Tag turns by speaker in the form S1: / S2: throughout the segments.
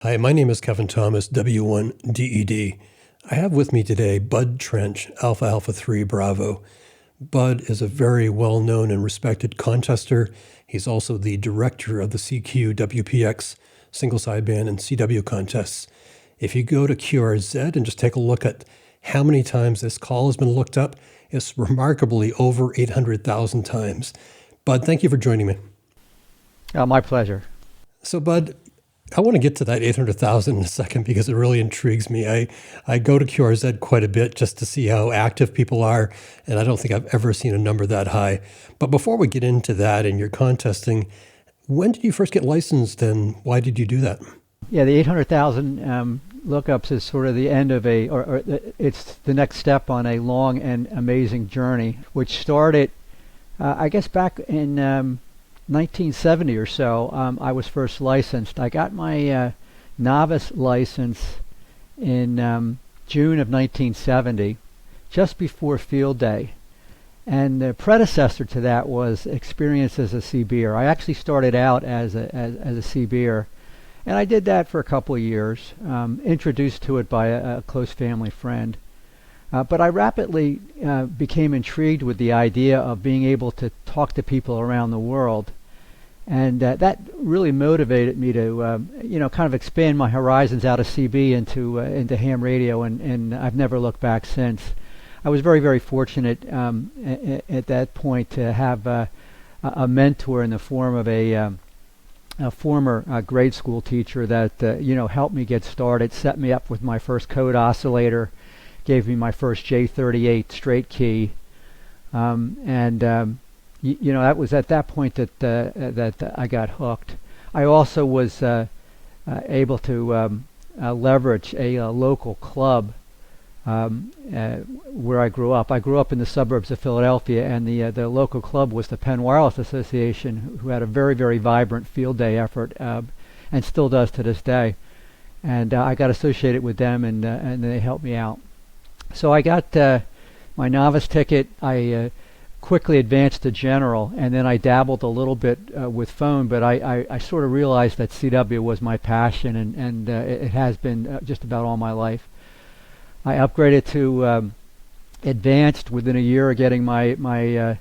S1: Hi, my name is Kevin Thomas, W1DED. I have with me today Bud Trench, Alpha Alpha 3 Bravo. Bud is a very well-known and respected contester. He's also the director of the CQ WPX single sideband and CW contests. If you go to QRZ and just take a look at how many times this call has been looked up, it's remarkably over 800,000 times. Bud, thank you for joining me.
S2: My pleasure.
S1: So, Bud, I want to get to that 800,000 in a second because it really intrigues me. I go to QRZ quite a bit just to see how active people are, and I don't think I've ever seen a number that high. But before we get into that and your contesting, when did you first get licensed and why did you do that?
S2: Yeah, the 800,000 lookups is sort of the end of it's the next step on a long and amazing journey, which started, I guess, back in 1970 or so. I was first licensed. I got my novice license in June of 1970, just before field day. And the predecessor to that was experience as a CBer. I actually started out as a CBer, and I did that for a couple of years, introduced to it by a close family friend. But I rapidly became intrigued with the idea of being able to talk to people around the world. And that really motivated me to, kind of expand my horizons out of CB into ham radio, and I've never looked back since. I was very, very fortunate at that point to have a mentor in the form of a former grade school teacher that helped me get started, set me up with my first code oscillator, gave me my first J38 straight key, that was at that point that I got hooked. I also was able to leverage a local club where I grew up. I grew up in the suburbs of Philadelphia, and the local club was the Penn Wireless Association, who had a very, very vibrant field day effort, and still does to this day. And I got associated with them, and they helped me out. So I got my novice ticket. I quickly advanced to general, and then I dabbled a little bit with phone, but I sort of realized that CW was my passion, and it has been just about all my life. I upgraded to advanced within a year of getting my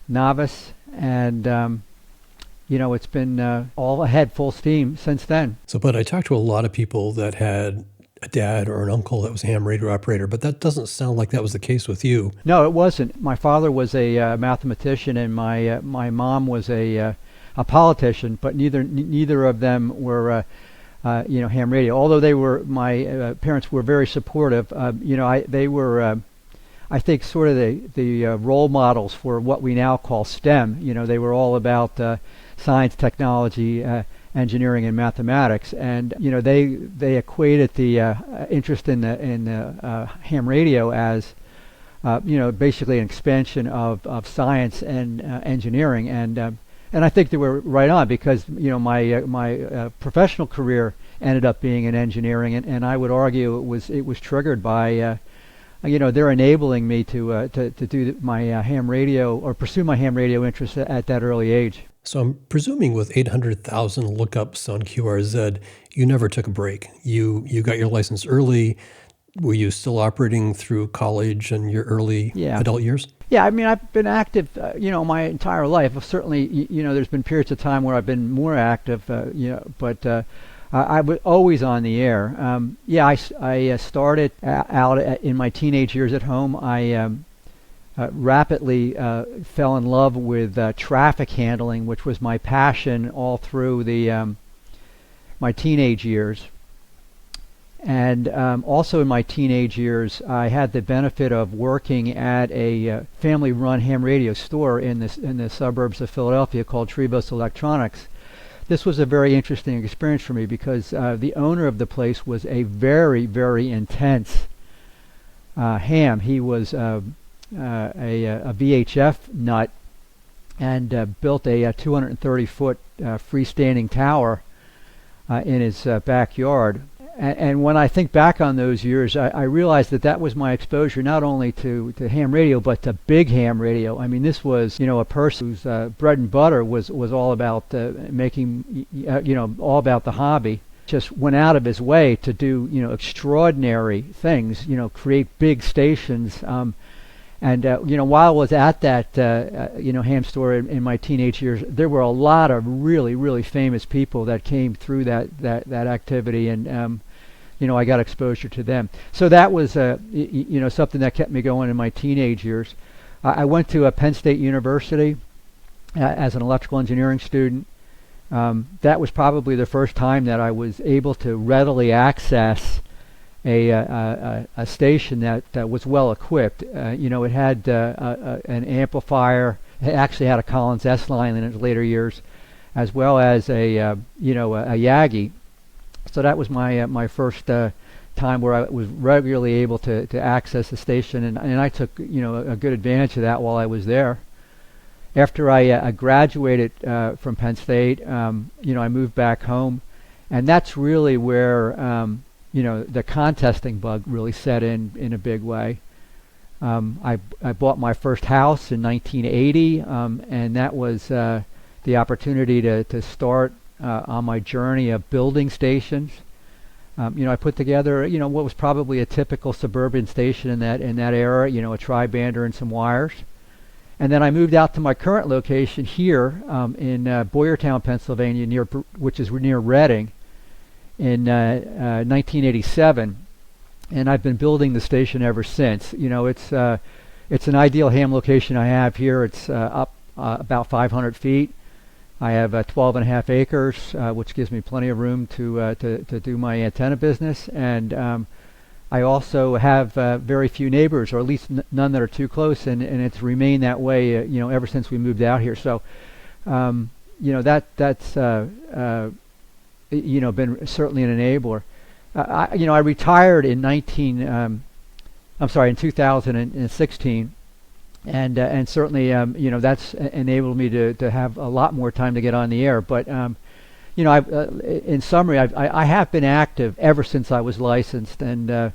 S2: novice, and it's been all ahead, full steam since then.
S1: So, but I talked to a lot of people that had a dad or an uncle that was a ham radio operator, but that doesn't sound like that was the case with you.
S2: No, it wasn't. My father was a mathematician, and my mom was a politician, but neither of them were ham radio. Although my parents were very supportive. They were I think sort of the role models for what we now call STEM. They were all about science, technology, engineering, and mathematics, and they equated the interest in the ham radio as basically an expansion of science and engineering, and I think they were right on, because my professional career ended up being in engineering, and I would argue it was triggered by they're enabling me to do my ham radio, or pursue my ham radio interest at that early age.
S1: So I'm presuming with 800,000 lookups on QRZ, you never took a break. You got your license early. Were you still operating through college and your early adult years?
S2: Yeah, I mean, I've been active, my entire life. Certainly, there's been periods of time where I've been more active, but I was always on the air. I started out in my teenage years at home. I rapidly fell in love with traffic handling, which was my passion all through my teenage years. And also in my teenage years, I had the benefit of working at a family-run ham radio store in the suburbs of Philadelphia called Tribos Electronics. This was a very interesting experience for me, because the owner of the place was a very, very intense ham. He was a VHF nut, and built a 230-foot freestanding tower in his backyard. And when I think back on those years, I realized that was my exposure not only to ham radio, but to big ham radio. I mean, this was, a person whose bread and butter was all about making, all about the hobby. just went out of his way to do, extraordinary things, create big stations. While I was at that, ham store in my teenage years, there were a lot of really, really famous people that came through that activity, and I got exposure to them. So that was, something that kept me going in my teenage years. I went to Penn State University as an electrical engineering student. That was probably the first time that I was able to readily access a station that was well equipped. It had an amplifier. It actually had a Collins S line in its later years, as well as a Yagi. So that was my first time where I was regularly able to access the station, and I took a good advantage of that while I was there. After I graduated from Penn State, I moved back home, and that's really where the contesting bug really set in a big way. I bought my first house in 1980, and that was the opportunity to start on my journey of building stations. I put together what was probably a typical suburban station in that era, a tri-bander and some wires. And then I moved out to my current location here in Boyertown, Pennsylvania, which is near Reading, in 1987, and I've been building the station ever since. It's an ideal ham location I have here. It's up about 500 feet. I have 12.5 acres, which gives me plenty of room to do my antenna business, and I also have very few neighbors, or at least none that are too close, and it's remained that way, ever since we moved out here. So, that's been certainly an enabler. I retired in 2016, and certainly that's enabled me to have a lot more time to get on the air. But in summary, I have been active ever since I was licensed, and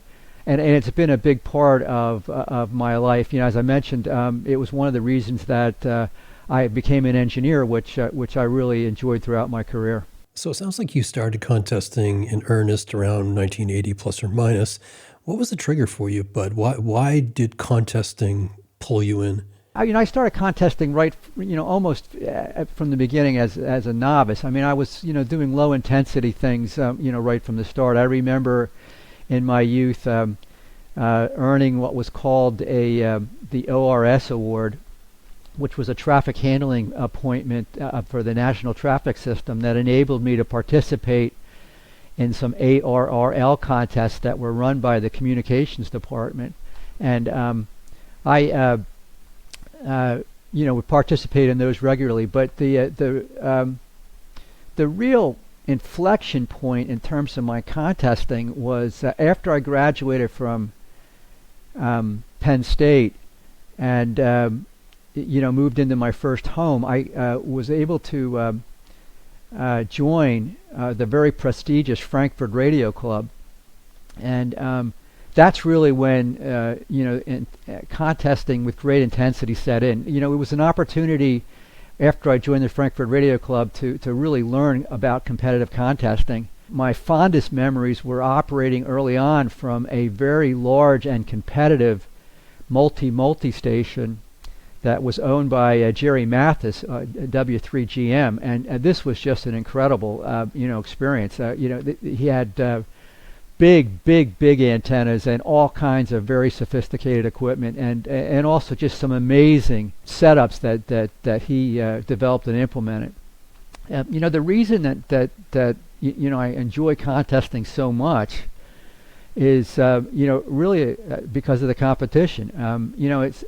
S2: it's been a big part of my life. As I mentioned, it was one of the reasons that I became an engineer, which I really enjoyed throughout my career.
S1: So it sounds like you started contesting in earnest around 1980 plus or minus. What was the trigger for you, Bud? Why did contesting pull you in?
S2: I started contesting right, almost from the beginning as a novice. I was, doing low intensity things, right from the start. I remember in my youth earning what was called the ORS award, which was a traffic handling appointment for the National Traffic System that enabled me to participate in some ARRL contests that were run by the communications department, and I would participate in those regularly. But the real inflection point in terms of my contesting was after I graduated from Penn State and moved into my first home. I was able to join the very prestigious Frankfort Radio Club, and that's really when contesting with great intensity set in. It was an opportunity after I joined the Frankfort Radio Club to really learn about competitive contesting. My fondest memories were operating early on from a very large and competitive multi station that was owned by Jerry Mathis, W3GM, and this was just an incredible, experience. He had big antennas and all kinds of very sophisticated equipment, and also just some amazing setups that he developed and implemented. The reason that I enjoy contesting so much is really because of the competition.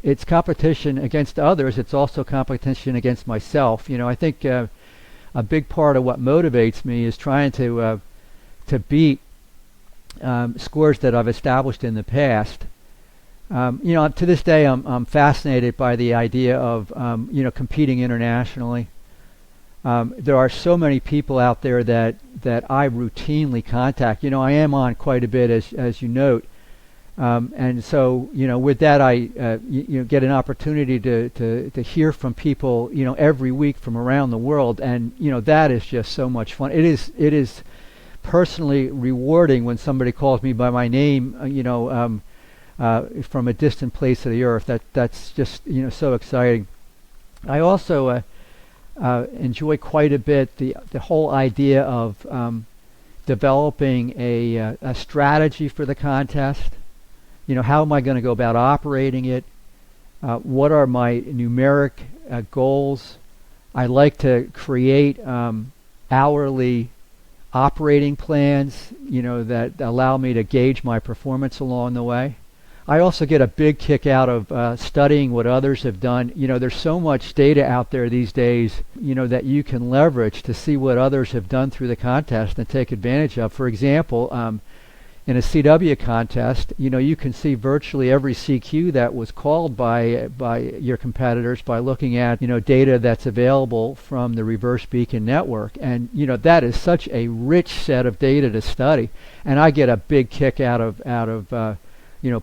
S2: It's competition against others. It's also competition against myself. I think a big part of what motivates me is trying to beat scores that I've established in the past. To this day, I'm fascinated by the idea of competing internationally. There are so many people out there that I routinely contact. I am on quite a bit, as you note, and so with that, I get an opportunity to hear from people every week from around the world, and that is just so much fun. It is personally rewarding when somebody calls me by my name, from a distant place of the earth. That's just so exciting. I also enjoy quite a bit the whole idea of developing a strategy for the contest. How am I going to go about operating it? What are my numeric goals? I like to create hourly operating plans, that allow me to gauge my performance along the way. I also get a big kick out of studying what others have done. There's so much data out there these days, that you can leverage to see what others have done through the contest and take advantage of. For example, in a CW contest, you can see virtually every CQ that was called by your competitors by looking at data that's available from the reverse beacon network, and that is such a rich set of data to study, and I get a big kick out of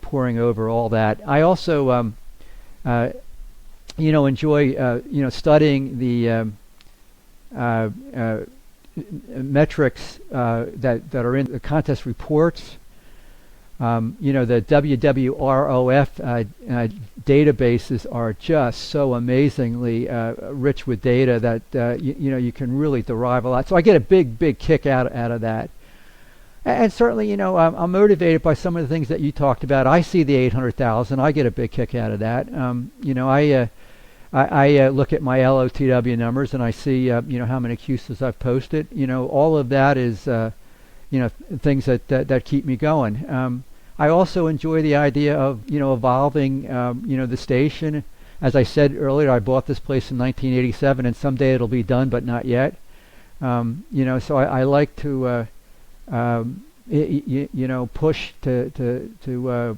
S2: poring over all that. I also enjoy studying the metrics that are in the contest reports. The WWROF databases are just so amazingly rich with data that you can really derive a lot. So I get a big kick out of that. And certainly, I'm motivated by some of the things that you talked about. I see the 800,000. I get a big kick out of that. I look at my LOTW numbers and I see, how many QSOs I've posted. All of that is, things that keep me going. I also enjoy the idea of, evolving, the station. As I said earlier, I bought this place in 1987, and someday it'll be done, but not yet. So I like to, push to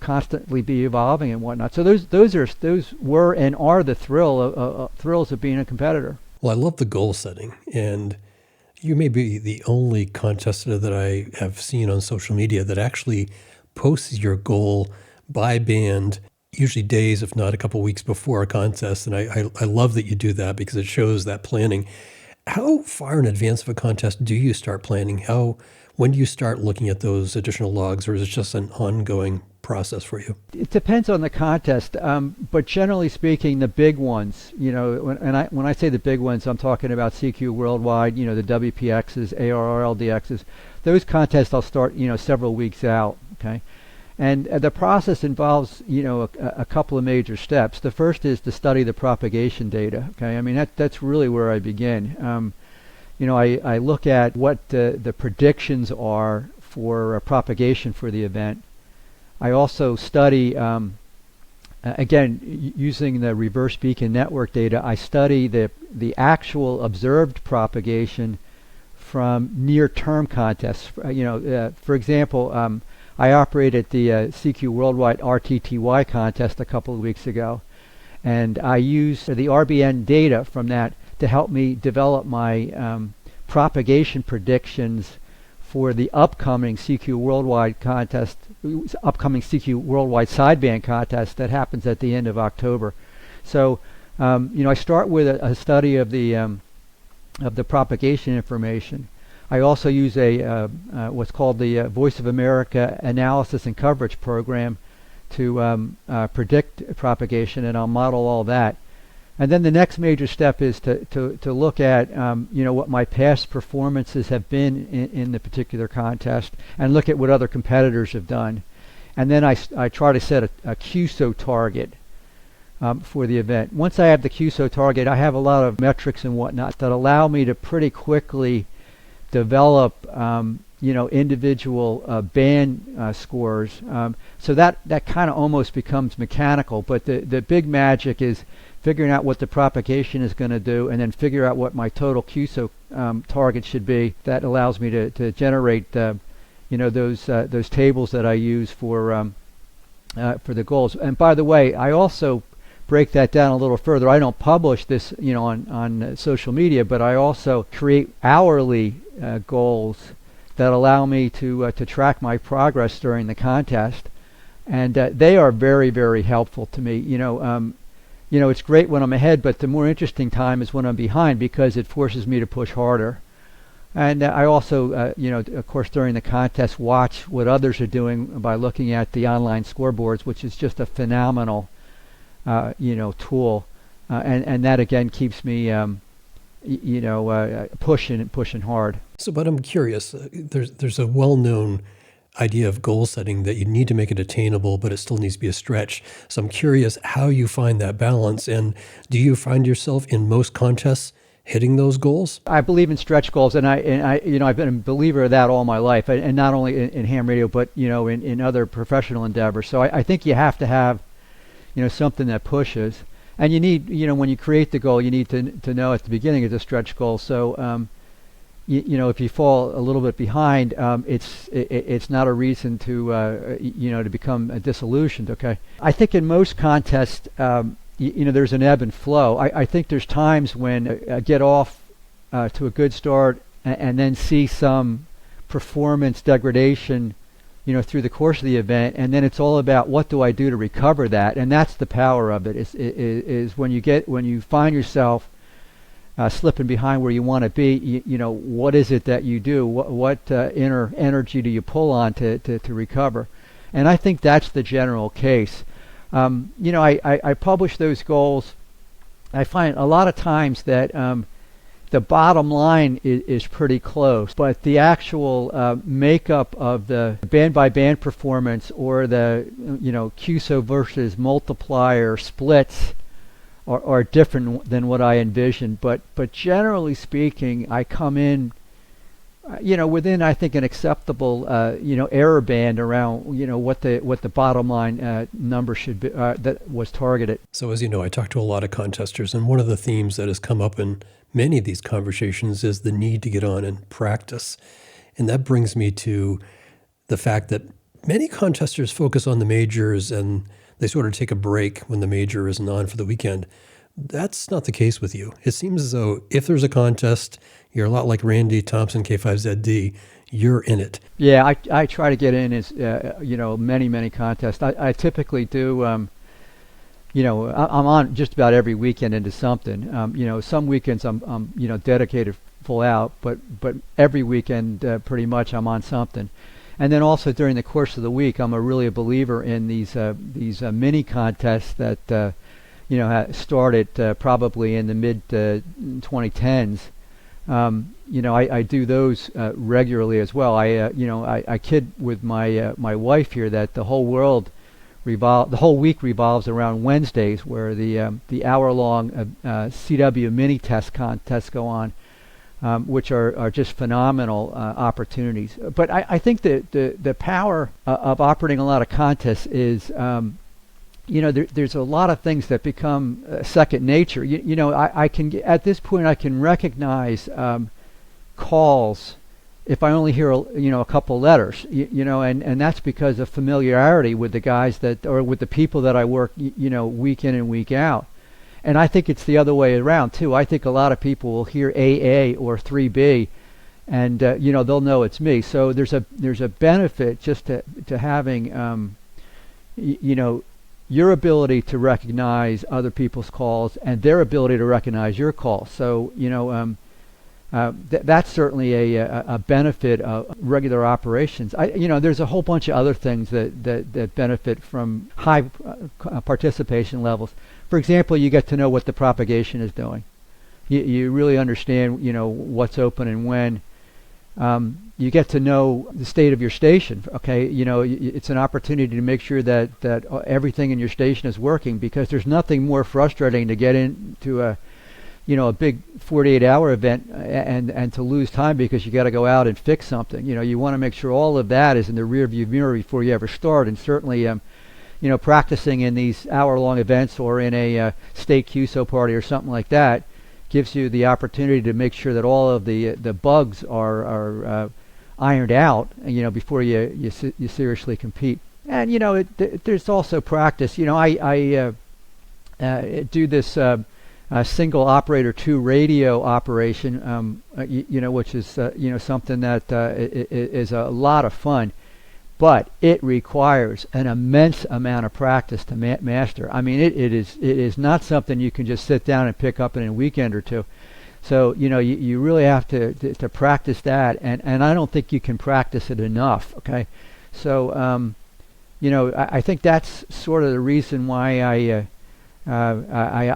S2: constantly be evolving and whatnot. So those were and are the thrills of being a competitor.
S1: Well, I love the goal setting, and you may be the only contester that I have seen on social media that actually posts your goal by band, usually days, if not a couple weeks before a contest. And I love that you do that because it shows that planning. How far in advance of a contest do you start planning? When do you start looking at those additional logs, or is it just an ongoing process for you?
S2: It depends on the contest, but generally speaking, the big ones, when I say the big ones, I'm talking about CQ Worldwide, the WPXs, ARRLDXs. Those contests I'll start, several weeks out, okay? And the process involves, a couple of major steps. The first is to study the propagation data, okay? I mean, that's really where I begin. I look at what the predictions are for propagation for the event. I also study, again, using the reverse beacon network data, I study the actual observed propagation from near-term contests. For example, I operated the CQ Worldwide RTTY contest a couple of weeks ago, and I used the RBN data from that to help me develop my propagation predictions for the upcoming CQ Worldwide contest, upcoming CQ Worldwide sideband contest that happens at the end of October. So, I start with a study of the propagation information. I also use a what's called the Voice of America Analysis and Coverage Program to predict propagation, and I'll model all that. And then the next major step is to look at what my past performances have been in the particular contest, and look at what other competitors have done. And then I try to set a QSO target for the event. Once I have the QSO target, I have a lot of metrics and whatnot that allow me to pretty quickly develop individual band scores. So that kind of almost becomes mechanical, but the big magic is figuring out what the propagation is going to do, and then figure out what my total QSO target should be. That allows me to generate those tables that I use for the goals. And by the way, I also break that down a little further. I don't publish this on social media, but I also create hourly goals that allow me to track my progress during the contest, and they are very, very helpful to me. It's great when I'm ahead, but the more interesting time is when I'm behind, because it forces me to push harder. And I also, of course, during the contest, watch what others are doing by looking at the online scoreboards, which is just a phenomenal, tool. And that again keeps me, pushing hard.
S1: So, but I'm curious. There's a well-known idea of goal setting that you need to make it attainable, but it still needs to be a stretch. So I'm curious how you find that balance, and do you find yourself in most contests hitting those goals?
S2: I believe in stretch goals, and I've been a believer of that all my life, and not only in ham radio, but in other professional endeavors. So I think you have to have, something that pushes, and you need, when you create the goal, you need to know at the beginning it's a stretch goal. So if you fall a little bit behind, it's not a reason to to become disillusioned. Okay, I think in most contests, there's an ebb and flow. I think there's times when I get off to a good start and then see some performance degradation, through the course of the event, and then it's all about what do I do to recover that, and that's the power of it. Is when you find yourself slipping behind where you want to be, what is it that you do? What inner energy do you pull on to recover? And I think that's the general case. I publish those goals. I find a lot of times that the bottom line is pretty close, but the actual makeup of the band-by-band performance, or the QSO versus multiplier splits, are different than what I envisioned. But generally speaking, I come in within, I think, an acceptable error band around what the bottom line number should be that was targeted.
S1: So as you know, I talk to a lot of contesters, and one of the themes that has come up in many of these conversations is the need to get on and practice. And that brings me to the fact that many contesters focus on the majors and they sort of take a break when the major isn't on for the weekend. That's not the case with you. It seems as though if there's a contest, you're a lot like Randy Thompson, K5ZD. You're in it.
S2: Yeah, I try to get in as many contests. I typically do. I'm on just about every weekend into something. Some weekends I'm dedicated full out, but every weekend pretty much I'm on something. And then also during the course of the week, I'm really a believer in these mini contests that started probably in the mid 2010s. I do those regularly as well. I kid with my wife here that the whole week revolves around Wednesdays, where the hour-long CW mini contests go on, which are just phenomenal opportunities. But I think the power of operating a lot of contests is there's a lot of things that become second nature. I can at this point I can recognize calls if I only hear a couple letters, and that's because of familiarity with the guys or with the people that I work week in and week out. And I think it's the other way around too. I think a lot of people will hear AA or 3B, and they'll know it's me. So there's a benefit just to having your ability to recognize other people's calls and their ability to recognize your calls. So that's certainly a benefit of regular operations. There's a whole bunch of other things that benefit from high participation levels. For example, you get to know what the propagation is doing. You really understand what's open and when. You get to know the state of your station. Okay, it's an opportunity to make sure that everything in your station is working, because there's nothing more frustrating to get into a big 48-hour event and to lose time because you got to go out and fix something. You want to make sure all of that is in the rearview mirror before you ever start. And certainly practicing in these hour-long events or in a state QSO party or something like that gives you the opportunity to make sure that all of the bugs are ironed out, before you seriously compete. And there's also practice. I do this single operator 2 radio operation, which is something that is a lot of fun, but it requires an immense amount of practice to master. I mean, it is not something you can just sit down and pick up in a weekend or two. So, you really have to practice that, and I don't think you can practice it enough, okay? So, I think that's sort of the reason why I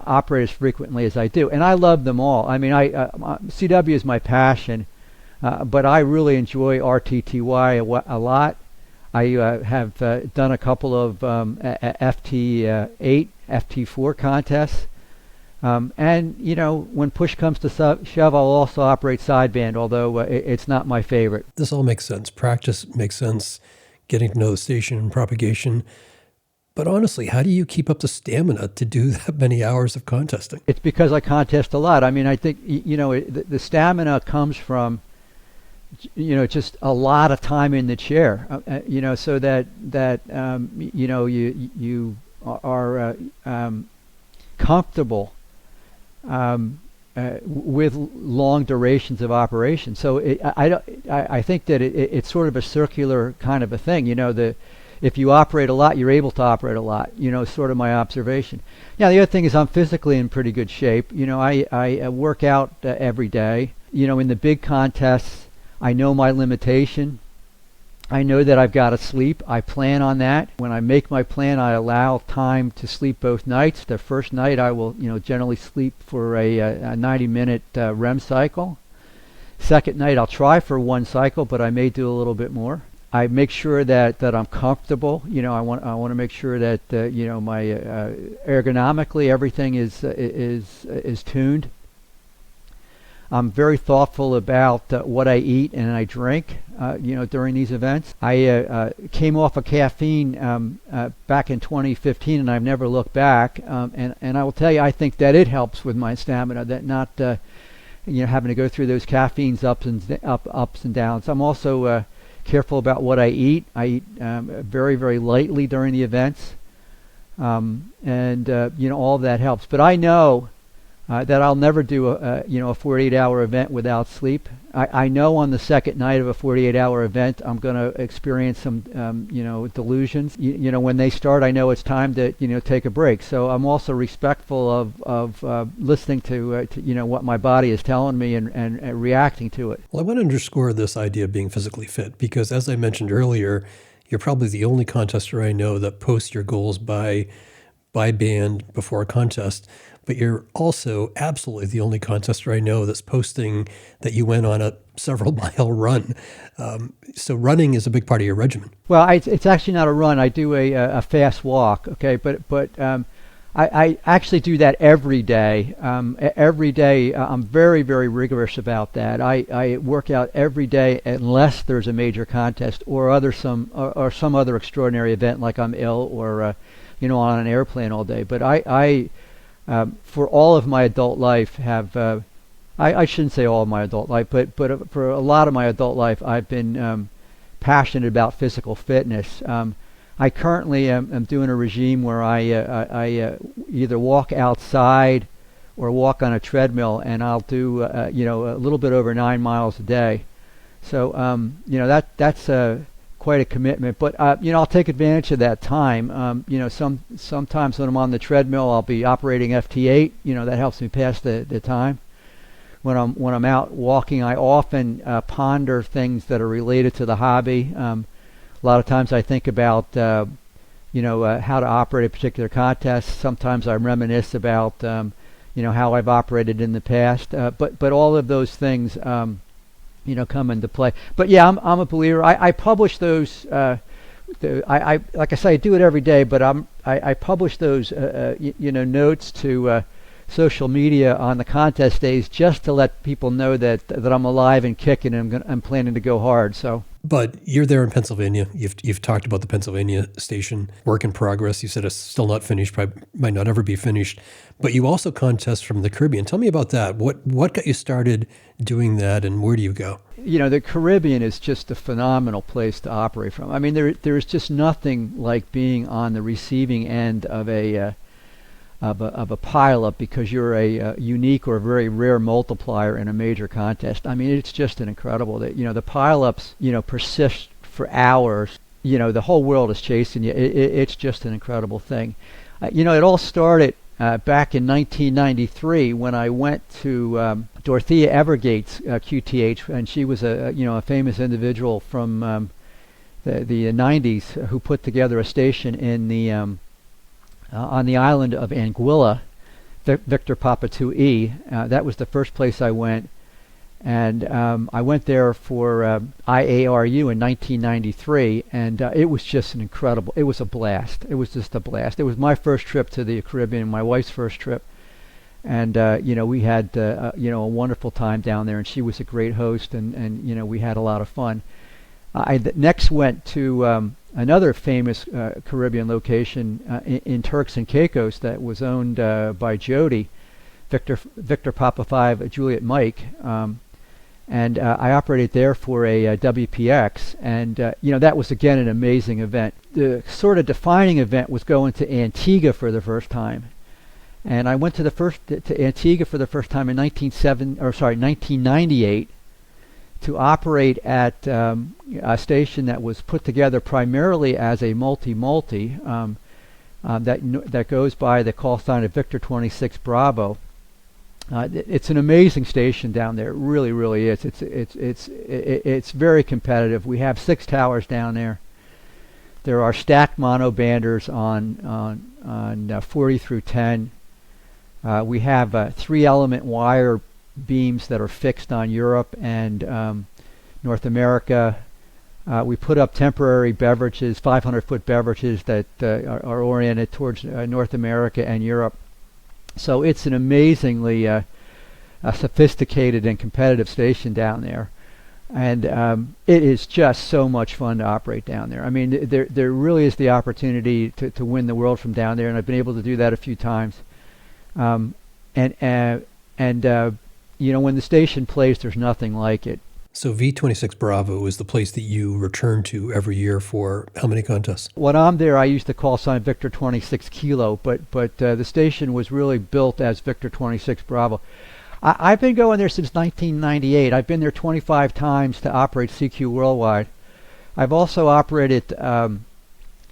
S2: operate as frequently as I do. And I love them all. I mean, CW is my passion, but I really enjoy RTTY a lot. I have done a couple of FT8, FT4 contests. And, when push comes to shove, I'll also operate sideband, although it's not my favorite.
S1: This all makes sense. Practice makes sense, getting to know the station and propagation. But honestly, how do you keep up the stamina to do that many hours of contesting?
S2: It's because I contest a lot. I mean, I think, the stamina comes from, just a lot of time in the chair, so that you are comfortable with long durations of operation. So I think that it's sort of a circular kind of a thing. If you operate a lot, you're able to operate a lot. Sort of my observation. Yeah, the other thing is I'm physically in pretty good shape. I work out every day. In the big contests, I know my limitation. I know that I've got to sleep. I plan on that. When I make my plan, I allow time to sleep both nights. The first night I will, generally sleep for a 90-minute REM cycle. Second night I'll try for one cycle, but I may do a little bit more. I make sure that I'm comfortable. I want to make sure that my ergonomically everything is tuned. I'm very thoughtful about what I eat and I drink, during these events. I came off of caffeine back in 2015, and I've never looked back. And I will tell you, I think that it helps with my stamina. That not, having to go through those caffeines ups and downs. I'm also careful about what I eat. I eat very, very lightly during the events, and all of that helps. But I know that I'll never do a 48-hour event without sleep. I know on the second night of a 48-hour event I'm going to experience some delusions. When they start, I know it's time to take a break. So I'm also respectful of listening to what my body is telling me and reacting to it.
S1: Well, I want to underscore this idea of being physically fit because, as I mentioned earlier, you're probably the only contester I know that posts your goals by band before a contest. But you're also absolutely the only contester I know that's posting that you went on a several-mile run. So running is a big part of your regimen.
S2: Well, it's actually not a run. I do a fast walk, okay? But I actually do that every day. Every day, I'm very, very rigorous about that. I work out every day unless there's a major contest or some other extraordinary event, like I'm ill or on an airplane all day. But I for all of my adult life have I shouldn't say all of my adult life, but for a lot of my adult life, I've been passionate about physical fitness. I currently am doing a regime where I either walk outside or walk on a treadmill, and I'll do a little bit over 9 miles a day. So that's quite a commitment. But I'll take advantage of that time. Sometimes when I'm on the treadmill, I'll be operating FT8. That helps me pass the time. When I'm out walking, I often ponder things that are related to the hobby. A lot of times I think about how to operate a particular contest. Sometimes I reminisce about how I've operated in the past. But all of those things come into play. But yeah, I'm a believer. I publish those. I like I say, I do it every day. But I publish those notes to social media on the contest days just to let people know that I'm alive and kicking, and I'm planning to go hard. So.
S1: But you're there in Pennsylvania. You've talked about the Pennsylvania station, work in progress. You said it's still not finished, probably might not ever be finished. But you also contest from the Caribbean. Tell me about that. What got you started doing that, and where do you go?
S2: The Caribbean is just a phenomenal place to operate from. I mean, there's just nothing like being on the receiving end of a pileup, because you're a unique or very rare multiplier in a major contest. I mean, it's just an incredible that the pileups persist for hours. The whole world is chasing you. It's just an incredible thing. It all started back in 1993 when I went to Dorothea Evergate's QTH, and she was a famous individual from the 90s who put together a station in the on the island of Anguilla, Victor Papa 2E. That was the first place I went, and I went there for IARU in 1993, and it was just it was a blast. It was just a blast. It was my first trip to the Caribbean, my wife's first trip, and we had a wonderful time down there, and she was a great host, and we had a lot of fun. I next went to another famous Caribbean location in Turks and Caicos that was owned by Jody, Victor Papa 5 Juliet Mike, and I operated there for a WPX, and that was again an amazing event. The sort of defining event was going to Antigua for the first time, and I went to Antigua for the first time in 1998. To operate at a station that was put together primarily as a multi that goes by the call sign of Victor 26 Bravo. It's an amazing station down there. It really, really is. It's very competitive. We have 6 towers down there. There are stacked monobanders on 40 through 10. We have 3-element wire beams that are fixed on Europe and North America. We put up temporary beverages, 500-foot beverages that are oriented towards North America and Europe. So it's an amazingly sophisticated and competitive station down there. And it is just so much fun to operate down there. I mean, there really is the opportunity to win the world from down there, and I've been able to do that a few times. When the station plays, there's nothing like it.
S1: So V26 Bravo is the place that you return to every year for how many contests?
S2: When I'm there, I use the call sign Victor 26 Kilo, but the station was really built as Victor 26 Bravo. I've been going there since 1998. I've been there 25 times to operate CQ Worldwide. I've also operated ARRL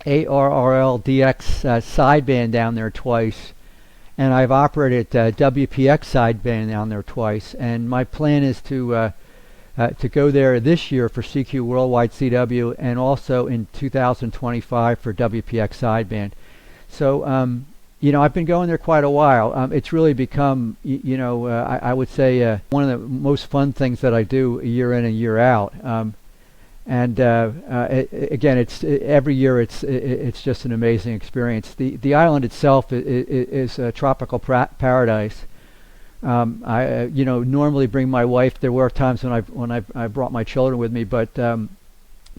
S2: DX sideband down there twice. And I've operated WPX sideband down there twice, and my plan is to go there this year for CQ Worldwide CW, and also in 2025 for WPX sideband. So I've been going there quite a while. It's really become I would say one of the most fun things that I do year in and year out. It's every year it's just an amazing experience. The island itself is a tropical paradise. I normally bring my wife. There were times when I brought my children with me, but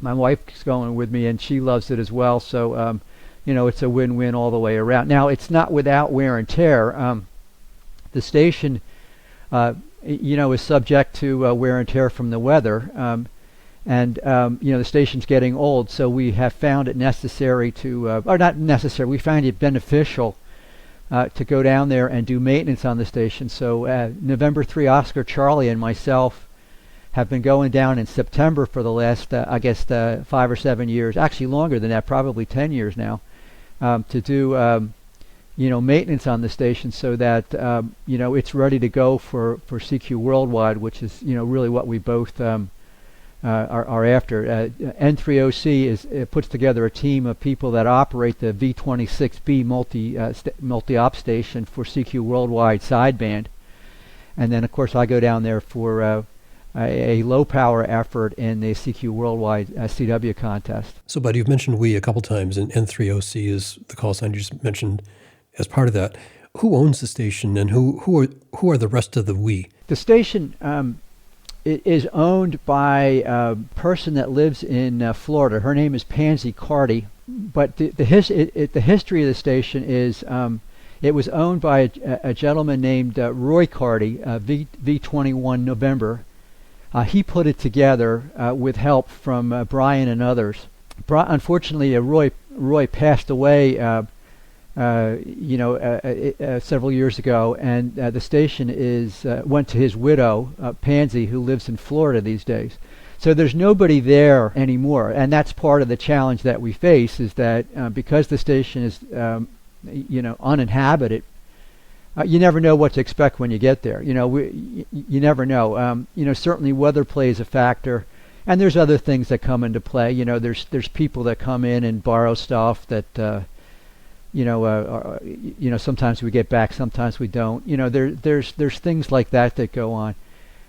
S2: my wife's going with me and she loves it as well. So it's a win-win all the way around. Now it's not without wear and tear. The station is subject to wear and tear from the weather. The station's getting old, so we have found it necessary or not necessary, we find it beneficial to go down there and do maintenance on the station. So November 3 Oscar Charlie and myself have been going down in September for the last, 5 or 7 years, actually longer than that, probably 10 years now, to do maintenance on the station so that it's ready to go for CQ Worldwide, which is really what we both are after. N3OC puts together a team of people that operate the V26B multi-op station for CQ Worldwide sideband, and then of course I go down there for a low power effort in the CQ Worldwide CW contest.
S1: So, Bud, you've mentioned we a couple times, and N3OC is the call sign you just mentioned as part of that. Who owns the station, and who are the rest of the we?
S2: The station it is owned by a person that lives in Florida. Her name is Pansy Carty, but the history of the station is it was owned by a gentleman named Roy Carty, V21 November. He put it together with help from Brian and others. Unfortunately, Roy passed away several years ago, and the station went to his widow, Pansy, who lives in Florida these days. So there's nobody there anymore, and that's part of the challenge that we face, is that because the station is uninhabited, you never know what to expect when you get there. You never know. Certainly weather plays a factor, and there's other things that come into play. There's people that come in and borrow stuff that sometimes we get back, sometimes we don't. There's things like that go on.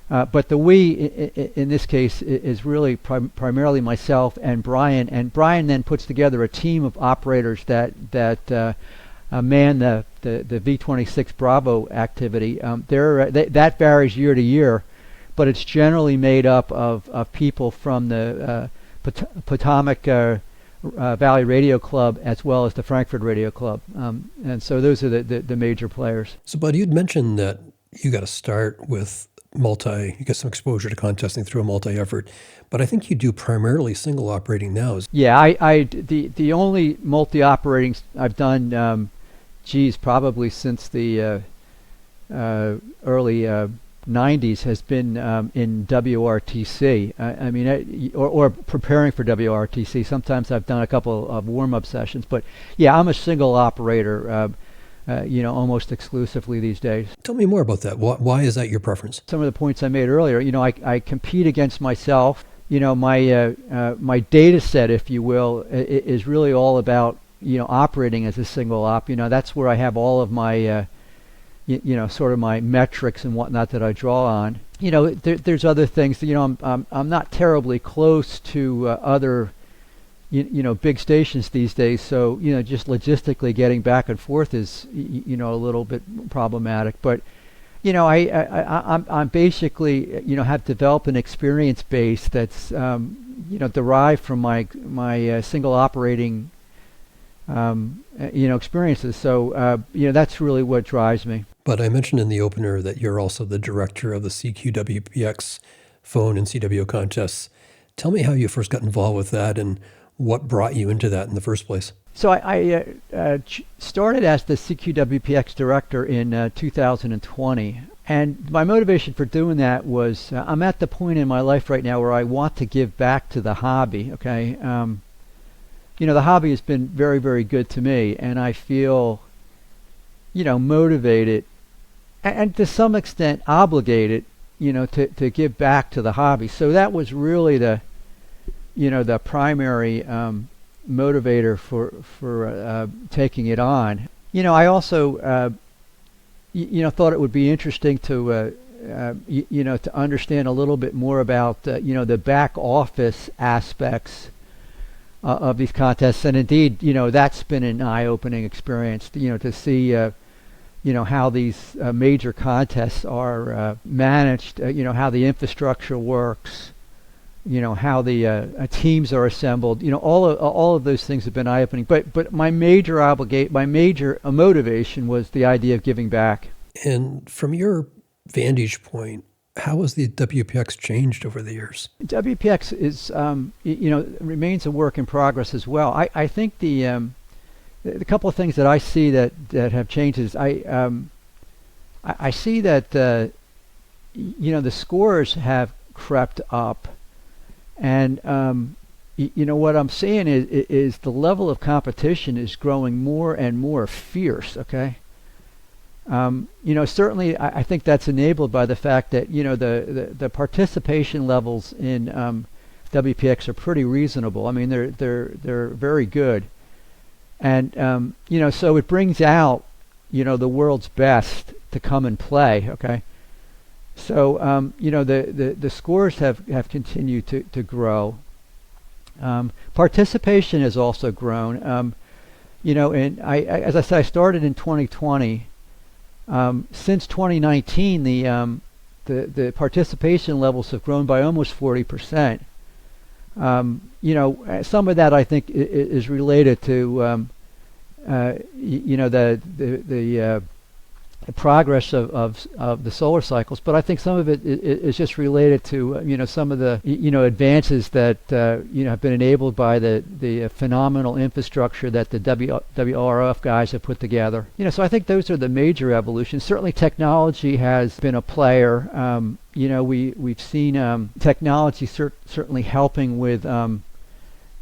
S2: But the we in this case is really primarily myself and Brian then puts together a team of operators that man the V26 Bravo activity. That varies year to year, but it's generally made up of people from the Potomac Valley Radio Club as well as the Frankfort Radio Club, and so those are the major players.
S1: So, Bud, you'd mentioned that you got to start with you get some exposure to contesting through a multi-effort, but I think you do primarily single operating now.
S2: Yeah, the only multi-operating I've done, probably since the early 90s has been in WRTC. Or preparing for WRTC. Sometimes I've done a couple of warm-up sessions, but yeah, I'm a single operator. Almost exclusively these days.
S1: Tell me more about that. Why is that your preference?
S2: Some of the points I made earlier. I compete against myself. My data set, if you will, is really all about operating as a single op. That's where I have all of my sort of my metrics and whatnot that I draw on. There's other things. I'm not terribly close to other big stations these days, so just logistically getting back and forth is a little bit problematic. But I'm basically have developed an experience base that's derived from my single operating experiences. So that's really what drives me.
S1: But I mentioned in the opener that you're also the director of the CQ WPX phone and CWO contests. Tell me how you first got involved with that and what brought you into that in the first place.
S2: So I started as the CQ WPX director in 2020. And my motivation for doing that was I'm at the point in my life right now where I want to give back to the hobby, okay? The hobby has been very, very good to me, and I feel, motivated and to some extent obligated, to give back to the hobby. So that was really the primary motivator for taking it on. I also thought it would be interesting to to understand a little bit more about the back office aspects of these contests, and indeed that's been an eye-opening experience. To see how these major contests are managed. How the infrastructure works. How the teams are assembled. All of those things have been eye-opening. But my major motivation was the idea of giving back.
S1: And from your vantage point, how has the WPX changed over the years?
S2: WPX is remains a work in progress as well. I think the couple of things that I see that have changed is I see that the scores have crept up. And what I'm seeing is the level of competition is growing more and more fierce. Okay, certainly I think that's enabled by the fact that the participation levels in WPX are pretty reasonable. I mean they're very good, and so it brings out the world's best to come and play. Okay. So the scores have continued to grow. Participation has also grown. And as I said, I started in 2020. Since 2019, the participation levels have grown by almost 40%. Some of that I think is related to the progress of the solar cycles, but I think some of it is just related to some of the advances that have been enabled by the phenomenal infrastructure that the WRF guys have put together. So I think those are the major evolutions. Certainly technology has been a player. We've seen technology certainly helping with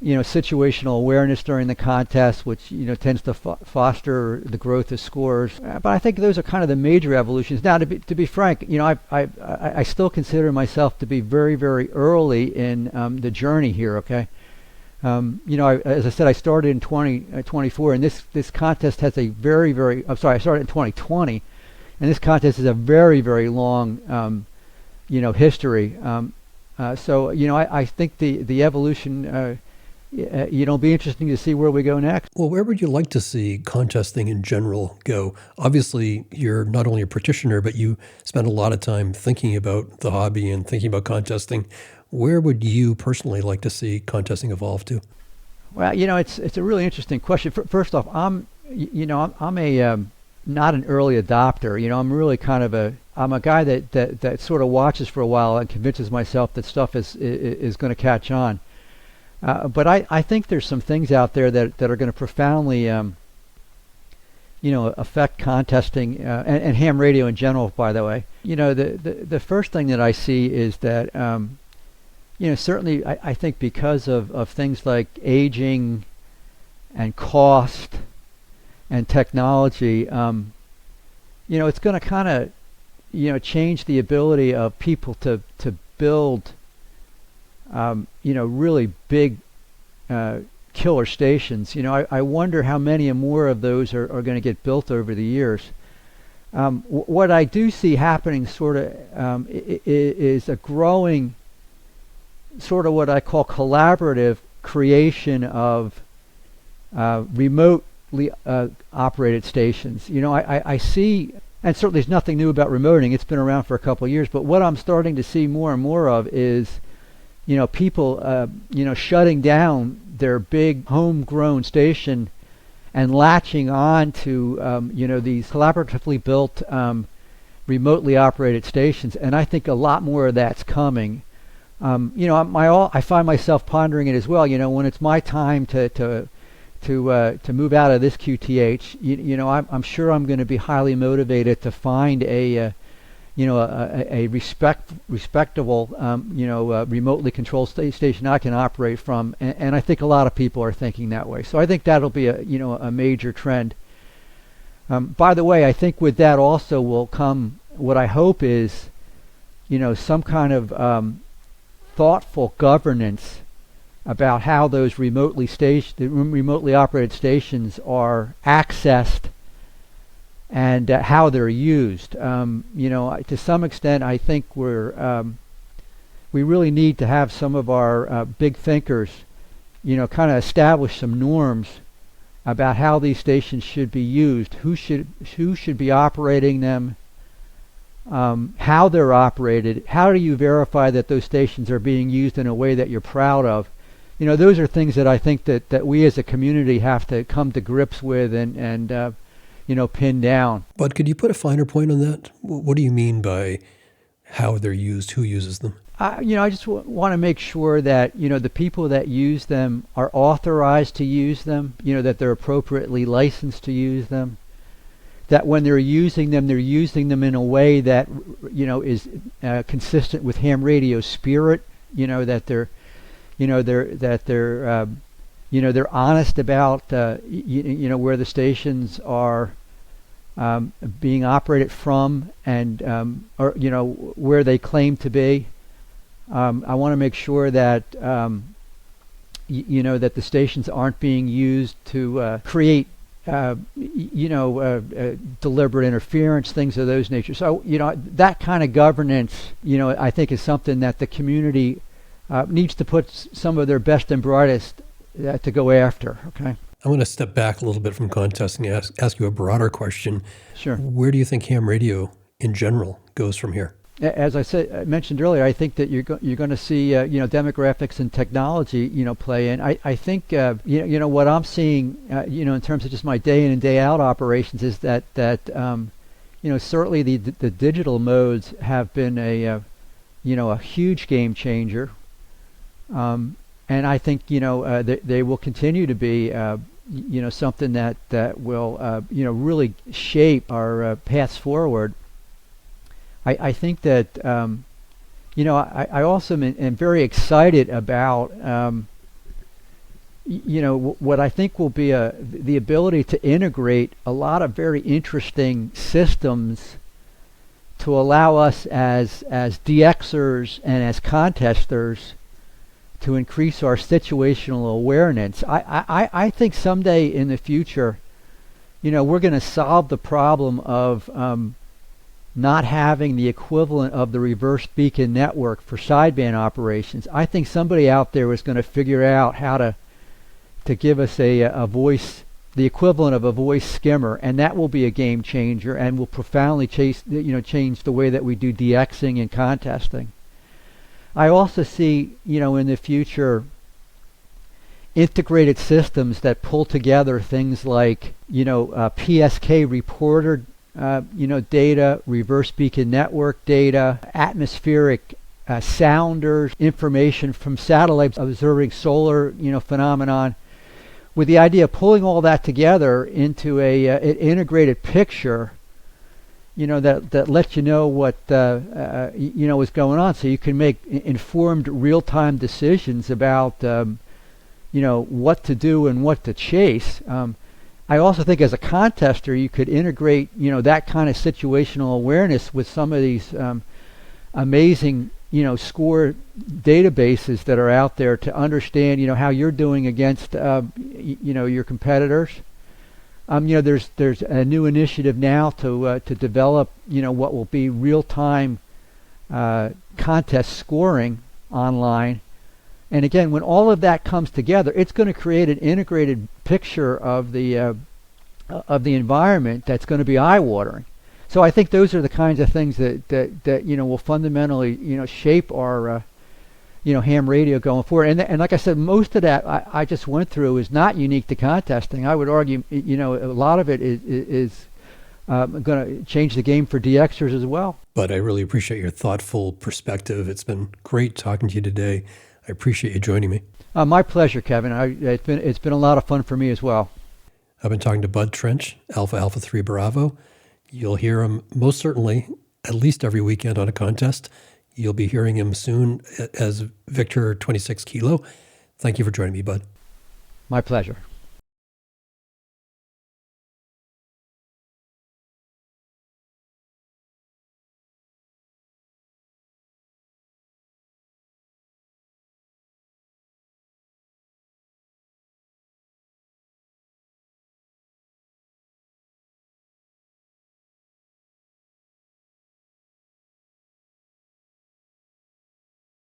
S2: situational awareness during the contest, which tends to foster the growth of scores. But I think those are kind of the major evolutions. Now, to be frank, I still consider myself to be very, very early in the journey here. Okay, as I said, I started in 2024, and this contest has a very, very. I'm sorry, I started in 2020, and this contest is a very, very long, history. So I think the evolution. It'll be interesting to see where we go next.
S1: Well, where would you like to see contesting in general go? Obviously, you're not only a practitioner, but you spend a lot of time thinking about the hobby and thinking about contesting. Where would you personally like to see contesting evolve to?
S2: Well, it's a really interesting question. First off, I'm a not an early adopter. I'm really kind of I'm a guy that sort of watches for a while and convinces myself that stuff is going to catch on. But I think there's some things out there that are going to profoundly, affect contesting and ham radio in general. By the way, the first thing that I see is that, certainly I think because of things like aging and cost and technology, it's going to kind of, change the ability of people to build. Really big killer stations. I wonder how many more of those are going to get built over the years. What I do see happening sort of is a growing sort of what I call collaborative creation of remotely operated stations. I see, and certainly there's nothing new about remoting. It's been around for a couple of years, but what I'm starting to see more and more of is people, shutting down their big homegrown station and latching on to, these collaboratively built, remotely operated stations. And I think a lot more of that's coming. I find myself pondering it as well. When it's my time to move out of this QTH, I'm sure I'm going to be highly motivated to find a respectable, remotely controlled station I can operate from, and I think a lot of people are thinking that way. So I think that'll be a major trend. By the way, I think with that also will come what I hope is, some kind of thoughtful governance about how those remotely operated stations are accessed and how they're used. To some extent, I think we really need to have some of our big thinkers, kind of establish some norms about how these stations should be used, who should be operating them, how they're operated, how do you verify that those stations are being used in a way that you're proud of. Those are things that I think that we as a community have to come to grips with and pin down.
S1: But could you put a finer point on that? What do you mean by how they're used, who uses them?
S2: I just want to make sure that, the people that use them are authorized to use them, that they're appropriately licensed to use them, that when they're using them in a way that, is consistent with ham radio spirit, that they're they're honest about where the stations are being operated from and or where they claim to be. I want to make sure that that the stations aren't being used to create deliberate interference, things of those nature. So that kind of governance, I think is something that the community needs to put some of their best and brightest to go after. Okay.
S1: I want to step back a little bit from contesting and ask you a broader question.
S2: Sure.
S1: Where do you think ham radio in general goes from here?
S2: As I mentioned earlier, I think that you're going to see demographics and technology play in. I think what I'm seeing in terms of just my day in and day out operations is that certainly the digital modes have been a huge game changer, and I think they will continue to be something that will really shape our paths forward. I think that I also am very excited about what I think will be the ability to integrate a lot of very interesting systems to allow us as DXers and as contesters to increase our situational awareness. I think someday in the future, we're going to solve the problem of not having the equivalent of the reverse beacon network for sideband operations. I think somebody out there is going to figure out how to give us a voice, the equivalent of a voice skimmer, and that will be a game changer and will profoundly change the way that we do DXing and contesting. I also see, in the future, integrated systems that pull together things like, PSK reporter, data, reverse beacon network data, atmospheric sounders, information from satellites observing solar, phenomenon, with the idea of pulling all that together into an integrated picture, that lets you know what is going on, so you can make informed real-time decisions about what to do and what to chase. I also think as a contester, you could integrate that kind of situational awareness with some of these amazing score databases that are out there to understand how you're doing against your competitors. There's a new initiative now to develop what will be real-time contest scoring online. And again, when all of that comes together, it's going to create an integrated picture of the environment that's going to be eye-watering. So I think those are the kinds of things that will fundamentally shape our ham radio going forward. And like I said, most of that I just went through is not unique to contesting. I would argue a lot of it is going to change the game for DXers as well.
S1: But I really appreciate your thoughtful perspective. It's been great talking to you today. I appreciate you joining me.
S2: My pleasure, Kevin. It's been a lot of fun for me as well.
S1: I've been talking to Bud Trench, Alpha 3 Bravo. You'll hear him most certainly at least every weekend on a contest. You'll be hearing him soon as Victor 26 Kilo. Thank you for joining me, Bud.
S2: My pleasure.